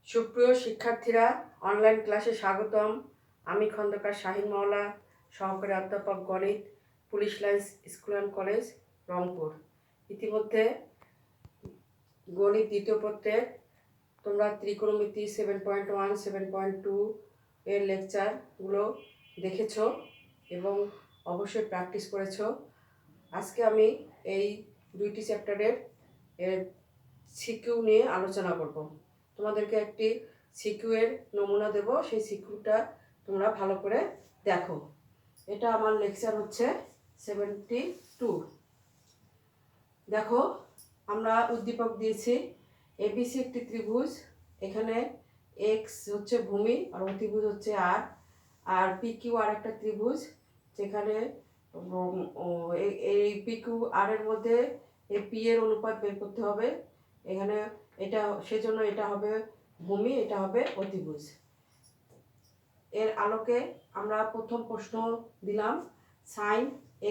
সুপ্রিয় শিক্ষার্থীরা, অনলাইন ক্লাসে স্বাগতম। আমি খন্দকার শাহিন মাওলা, সহকারী অধ্যাপক গণিত, police lines school and college, Rangpur. ইতিমধ্যে গণিত দ্বিতীয় পত্রের তোমরা ত্রিকোণমিতি 7.1, 7.2 এর লেকচারগুলো দেখেছো এবং অবশ্যই প্র্যাকটিস করেছো। আজকে আমি এই দুইটি চ্যাপ্টারের সিকিউ নিয়ে আলোচনা করব। তোমাদেরকে একটি সিকিউয়ের নমুনা দেব, সেই সিকিউটা তোমরা ভালো করে দেখো। এটা আমার লেকচার হচ্ছে 72। দেখো, আমরা উদ্দীপক দিয়েছি এবিসি একটি ত্রিভুজ, এখানে এক্স হচ্ছে ভূমি আর অতিভুজ হচ্ছে আর, আর পি কিউ আর একটা ত্রিভুজ, যেখানে এই পি কিউ আর এর মধ্যে এই পি এর অনুপাত বের করতে হবে। এখানে এটা সেজন্য এটা হবে ভূমি, এটা হবে অতিভুজ। এর আলোকে আমরা প্রথম প্রশ্ন দিলাম, সাইন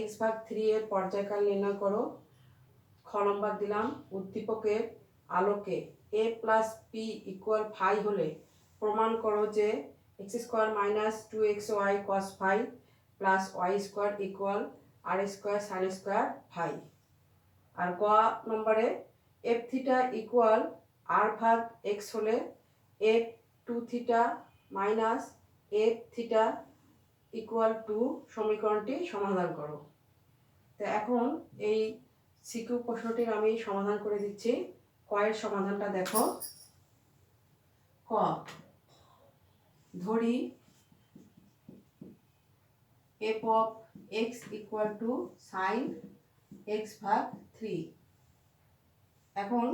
x/3 এর পর্যায়কাল নির্ণয় করো। খ নম্বর দিলাম, উদ্দীপকের আলোকে a plus P equal phi হলে প্রমাণ করো যে x² - 2xy cos ফাই plus y² equal r² sin square phi. আর গ নম্বরে এফ থিটা ইকুয়াল আর ভাগ এক্স হলে F 2 theta minus F theta equal to সমীকরণটি সমাধান করো। তো এখন এই সিকিউ প্রশ্নটির আমি সমাধান করে দিচ্ছি। কয়ের সমাধানটা দেখো। ক, ধরি F of X equal to sine x/3। এখন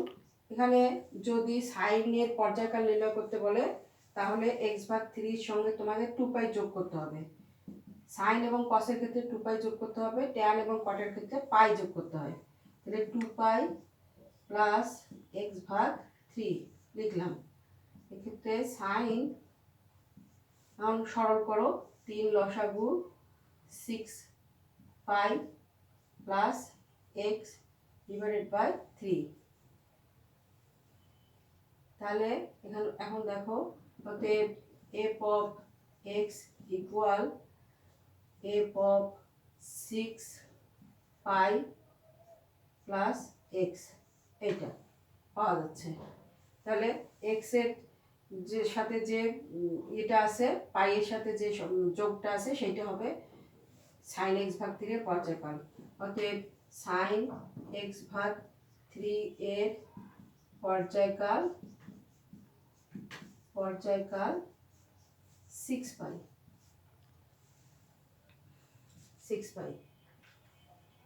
এখানে যদি সাইনের পর্যায়কাল নির্ণয় করতে বলে তাহলে x/3 সঙ্গে তোমাদের 2π যোগ করতে হবে। সাইন এবং কসের ক্ষেত্রে 2π যোগ করতে হবে, ট্যান এবং কটের ক্ষেত্রে পাই যোগ করতে হয়। তাহলে 2π প্লাস x/3 লিখলাম। এক্ষেত্রে সাইন এখন সরল করো, 3 লসাগু 6π প্লাস x/3। তাহলে এখন দেখো, অতএব F of X equal F of 6π plus X, এইটা পাওয়া যাচ্ছে। তাহলে এক্স এর যে সাথে যে এটা আছে, পাই এর সাথে যে যোগটা আছে সেইটা হবে সাইন x/3 এর পর্যায়কাল। অতএব সাইন x/3 এর পর্যায়কাল 6π।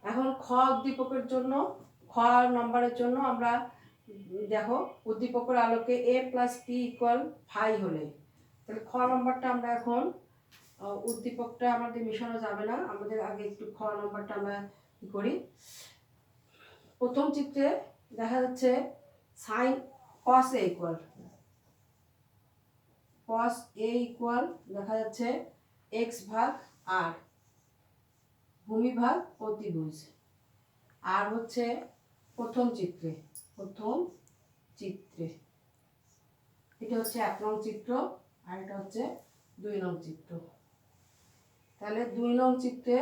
এখন খ উদ্দীপকের জন্য, খ নম্বরের জন্য আমরা দেখো, উদ্দীপকের আলোকে a plus P equal phi হলে, তাহলে খ নম্বরটা আমরা এখন উদ্দীপকটা আমাদের মিশানো যাবে না, আমাদের আগে একটু খ নম্বরটা আমরা কি করি। প্রথম চিত্রে দেখা যাচ্ছে সাইন কস এ ইকুয়াল দেখা যাচ্ছে x/r, ভূমি ভাগ অতিভুজ। আর হচ্ছে প্রথম চিত্রে এটা হচ্ছে 1 নং চিত্র, আর এটা হচ্ছে 2 নং চিত্র। তাহলে 2 নং চিত্রে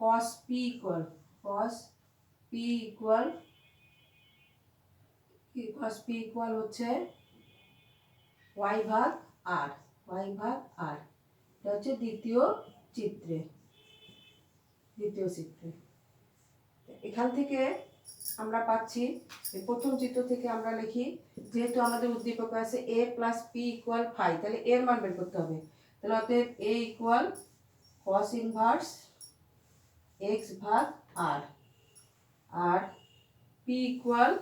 cos p ইকুয়াল হচ্ছে y/r। এটা হচ্ছে দ্বিতীয় চিত্রে। এখান থেকে আমরা পাচ্ছি, প্রথম চিত্র থেকে আমরা লিখি, যেহেতু আমাদের উদ্দীপক আছে a plus P equal phi, তাহলে এর মান বের করতে হবে। তাহলে অতএব a equal cos inverse x/r, আর p equal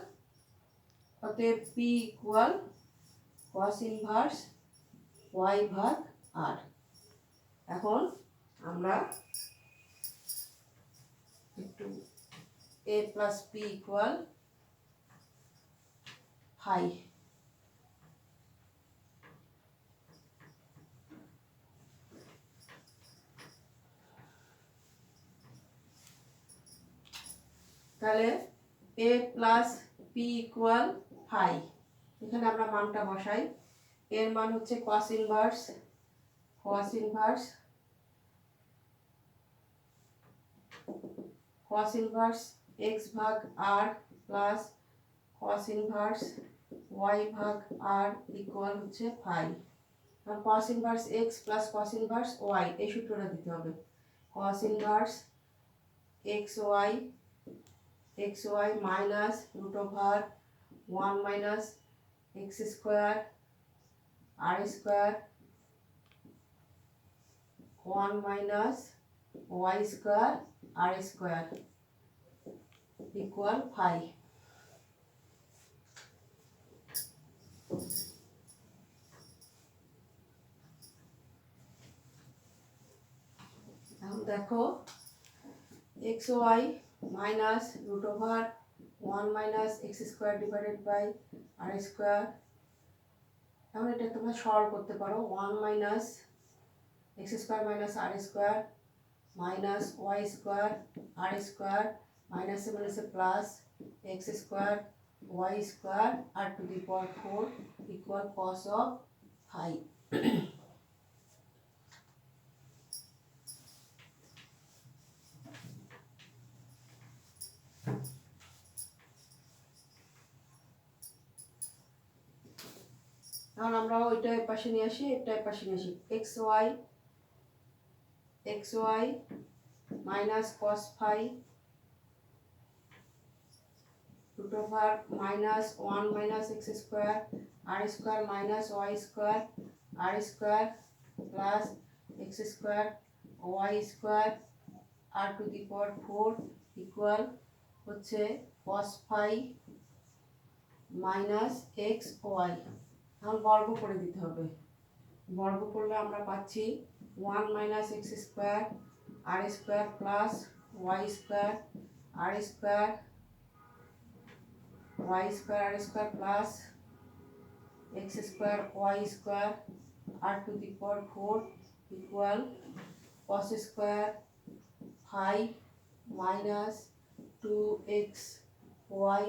cos inverse y/r। এখন আমরা একটু a plus P equal phi, তাহলে a plus P equal phi এখানে আমরা মানটা বসাই। এর মান হচ্ছে cos ইনভার্স x ভাগ r plus cos inverse y ভাগ r ইকুয়াল হচ্ছে ফাই। আর cos inverse x plus cos inverse y এই সূত্রটা দিতে হবে। cos inverse xy minus root over 1 minus x square r square 1 minus y square r square equal phi. এখন দেখো xy minus root over 1 minus x square divided by r square. এখন এটা তোমরা সরল করতে পারো। 1 minus x square minus r square minus y square r square মাইনাসে মাইনাসে plus x square y square r to the power 4 equal cos of phi. এখন আমরা ওইটা পাশে নিয়ে আসি, এটা পাশে নিয়ে আসি। xy minus cos phi root over minus 1 minus x square r square minus y square r square plus x square y square r to the power 4 equal হচ্ছে cos phi minus x y। এখন বর্গ করে দিতে হবে। বর্গ করলে আমরা পাচ্ছি 1 minus x square r square plus y square r square r square plus x square y square r to the power 4 equal cos square phi minus 2x y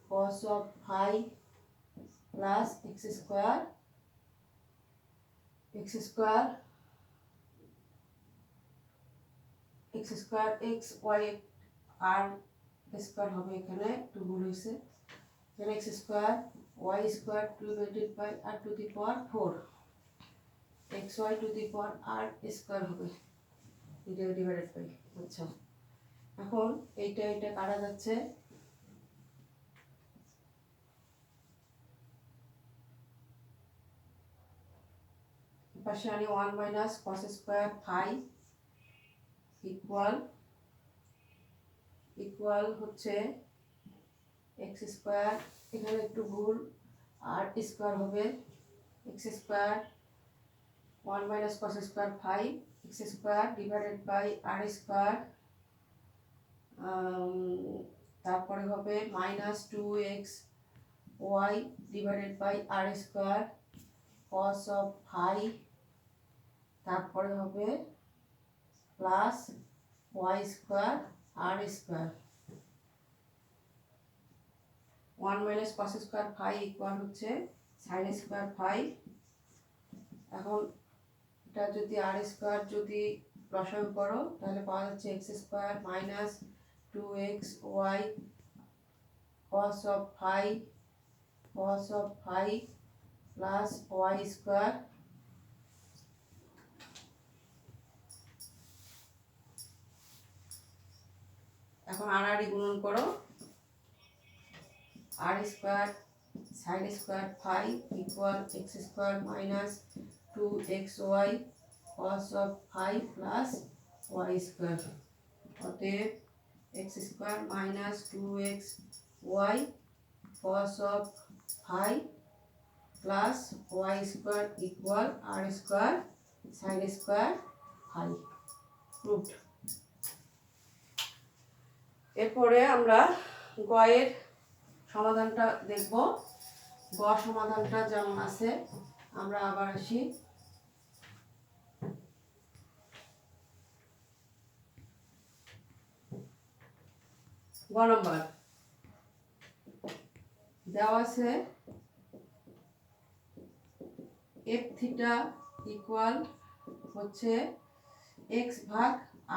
cos of phi plus x square x square x y R square হবে, এখানে টু ভুল হয়েছে। এখানে x square y square divided by r to the power 4 xy to the power r square হবে, এটা divided by. আচ্ছা, এখন এইটা কাটা যাচ্ছে। পাশে আনি 1 minus cos square phi equal হচ্ছে x স্কোয়ার, এখানে একটু ভুল, r স্কোয়ার হবে x square 1 minus cos square phi x square divided by r square, তারপরে হবে minus 2x y divided by r square cos of phi, তারপরে হবে plus y square r square. 1 minus cos square phi equal হচ্ছে sin square phi. এখন এটা যদি r square যদি লসাগু করো তাহলে পাওয়া যাচ্ছে x square minus 2x y cos of phi plus y square. এখন আর গুণন করো, r square sin square phi equal x square minus 2xy cos of phi plus y square. অতএব x square minus 2xy cos of phi plus y square equal r square sin square phi. Proved. এরপরে আমরা গয়ের সমাধানটা দেখব। গ সমাধানটা যেমন আছে আমরা আবার আসি। গ নম্বর দেওয়া আছে এফ থিটা ইকুয়াল হচ্ছে এক্স ভাগ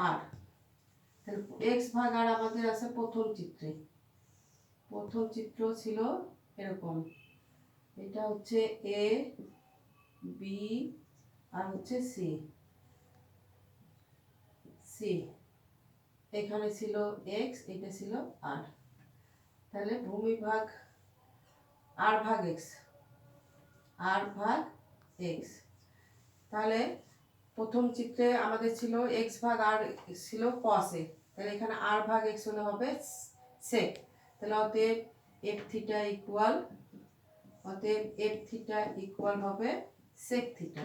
আর। তাহলে এক্স ভাগ আর আমাদের আছে প্রথম চিত্রে। প্রথম চিত্র ছিল এরকম, এটা হচ্ছে এ বি আর হচ্ছে সি। সি এখানে ছিল এক্স, এটা ছিল আর। তাহলে ভূমি ভাগ আর ভাগ এক্স, আর ভাগ এক্স। তাহলে প্রথম চিত্রে আমাদের ছিল এক্স ভাগ আর ছিল কসে, তাহলে এখানে আর ভাগ এক্স হলে হবে সেক। তাহলে অতএব এফ থিটা ইকুয়াল, অতএব এফ থিটা ইকুয়াল হবে সেক থিটা,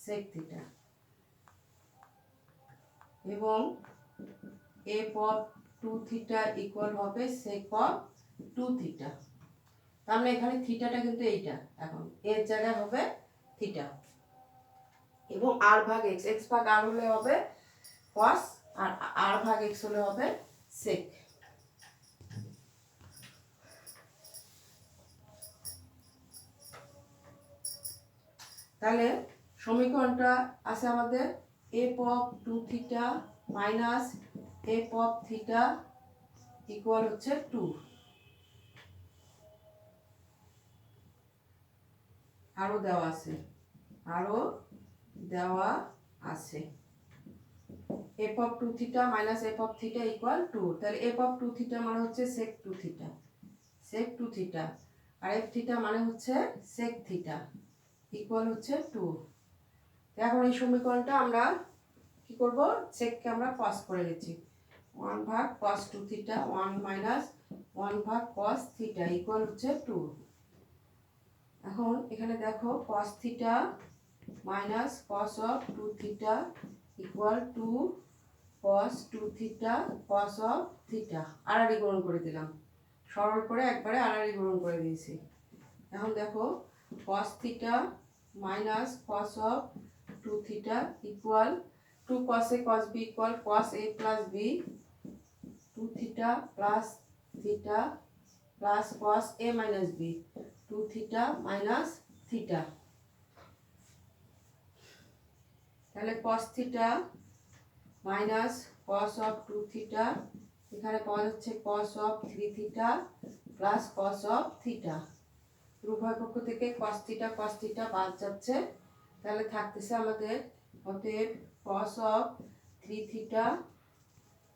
সেক থিটা। এবং F of two theta equal হবে সেক অফ টু থিটা। তার মানে এখানে থিটাটা কিন্তু এইটা, এখন এর জায়গায় হবে থিটা। এবং আর ভাগ এক্স, এক্স ভাগ আর হলে হবে কস, আর আর ভাগ এক্স হলে হবে সেক। তাহলে সমীকরণটা আছে আমাদের F of two theta minus F of theta equal হচ্ছে 2। আরো দেওয়া আছে, আরো দেওয়া আছে F of two theta minus F of theta equal 2। তাহলে এফ অফ টু থিটা মানে হচ্ছে sec two theta, sec two theta. আর এফ থিটা মানে হচ্ছে সেক থিটা ইকুয়াল হচ্ছে 2। এখন এই সমীকরণটা আমরা কি করব, সেককে আমরা কস করে গেছি, 1 ভাগ কস টু থিটা 1 মাইনাস 1 ভাগ কস থিটা ইকুয়াল হচ্ছে 2। এখন এখানে দেখো cos theta minus cos of two theta equal to cos two theta cos of theta. আড়াআড়ি গ্রহণ করে দিলাম, সরল করে একবারে আড়াআড়ি গ্রহণ করে দিয়েছি। এখন দেখো cos theta minus cos of two theta equal to cos A cos B equal cos A plus B, two theta plus theta plus cos A minus B, two theta minus theta. তাহলে cos theta minus cos of two theta, এখানে পাওয়া যাচ্ছে cos of three theta plus cos of theta. উভয় পক্ষ থেকে cos theta বাদ যাচ্ছে, তাহলে থাকতেছে আমাদের অতএব কস অফ থ্রি থিটা,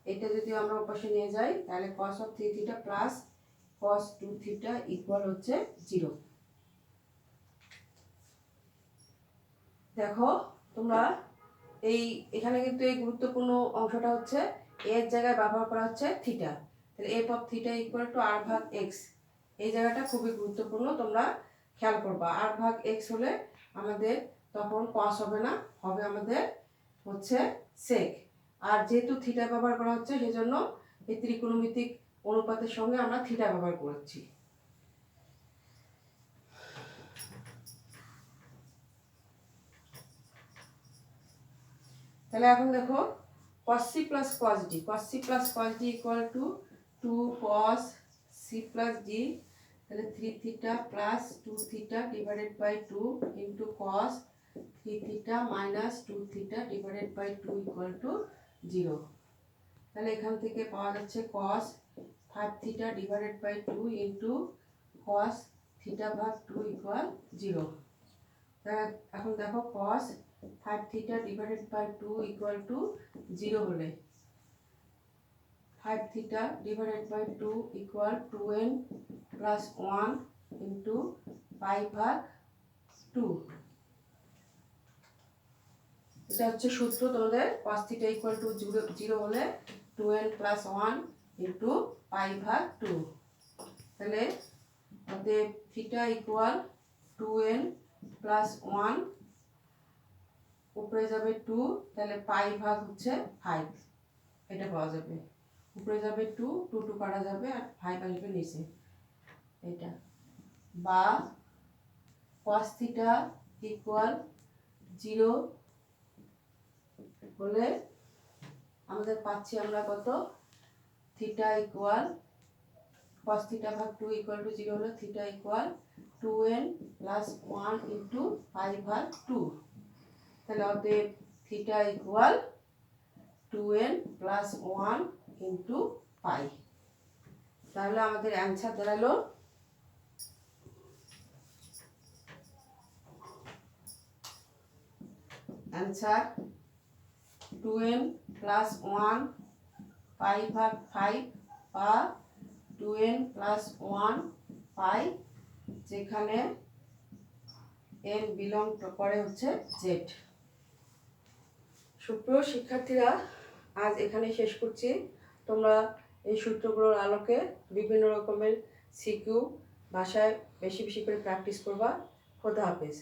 এটা যদি আমরা ওপাশে নিয়ে যাই তাহলে cos of three theta plus cos two theta equal হচ্ছে 0। দেখো তোমরা এই এখানে কিন্তু এই গুরুত্বপূর্ণ অংশটা হচ্ছে এর জায়গায় ব্যবহার করা হচ্ছে থিটা। তাহলে F of theta equal to R ভাগ এক্স, এই জায়গাটা খুবই গুরুত্বপূর্ণ, তোমরা খেয়াল করবা। আর ভাগ এক্স হলে আমাদের তখন কস হবে না, হবে আমাদের হচ্ছে সেক। আর যেহেতু থিটা ব্যবহার করা হচ্ছে সেজন্য এই ত্রিকোণমিতিক অনুপাতের সঙ্গে আমরা থিটা ব্যবহার করছি। তাহলে এখন দেখো cos c plus cos d, cos c plus cos d equal to 2 cos c plus d, তাহলে 3 theta plus 2 theta divided by 2 into cos 3 theta minus 2 theta divided by 2 equal to 0। তাহলে এখান থেকে পাওয়া যাচ্ছে cos 5 theta divided by 2 into cos theta ভাগ 2 equal 0। তাহলে এখন দেখো cos 5 theta divided by 2 equal to 0 হলে 5 theta divided by 2 equal 2n plus 1 into pi ভাগ 2। এটা হচ্ছে সূত্র তোমাদের, cos theta equal to 0 হলে 2n plus 1 into pi ভাগ 2। তাহলে অতএব theta equal 2n plus 1, উপরে যাবে 2, তাহলে পাই ভাগ হচ্ছে 5, এটা পাওয়া যাবে। উপরে যাবে 2, 2 কাটা যাবে আর 5 আসবে নিচে, এটা। বা cos থিটা ইকুয়াল 0 হলে আমাদের পাচ্ছি আমরা কত, থিটা ইকুয়াল cos থিটা ভাগ 2 ইকুয়াল টু 0 হলে theta equal 2n plus 1 into পাই ভাগ 2। তাহলে অতএব theta equal 2n plus 1 into পাই। তাহলে আমাদের অ্যান্সার দাঁড়ালো অ্যান্সার 2n প্লাস 1 পাই ভাগ 5 বা 2n প্লাস 1 পাই, যেখানে n বিলং করে হচ্ছে জেড। সুপ্রিয় শিক্ষার্থীরা, আজ এখানে শেষ করছি। তোমরা এই সূত্রগুলোর আলোকে বিভিন্ন রকমের সিকিউ ভাষায় বেশি বেশি করে প্র্যাকটিস করবা। খোদা হাফেজ।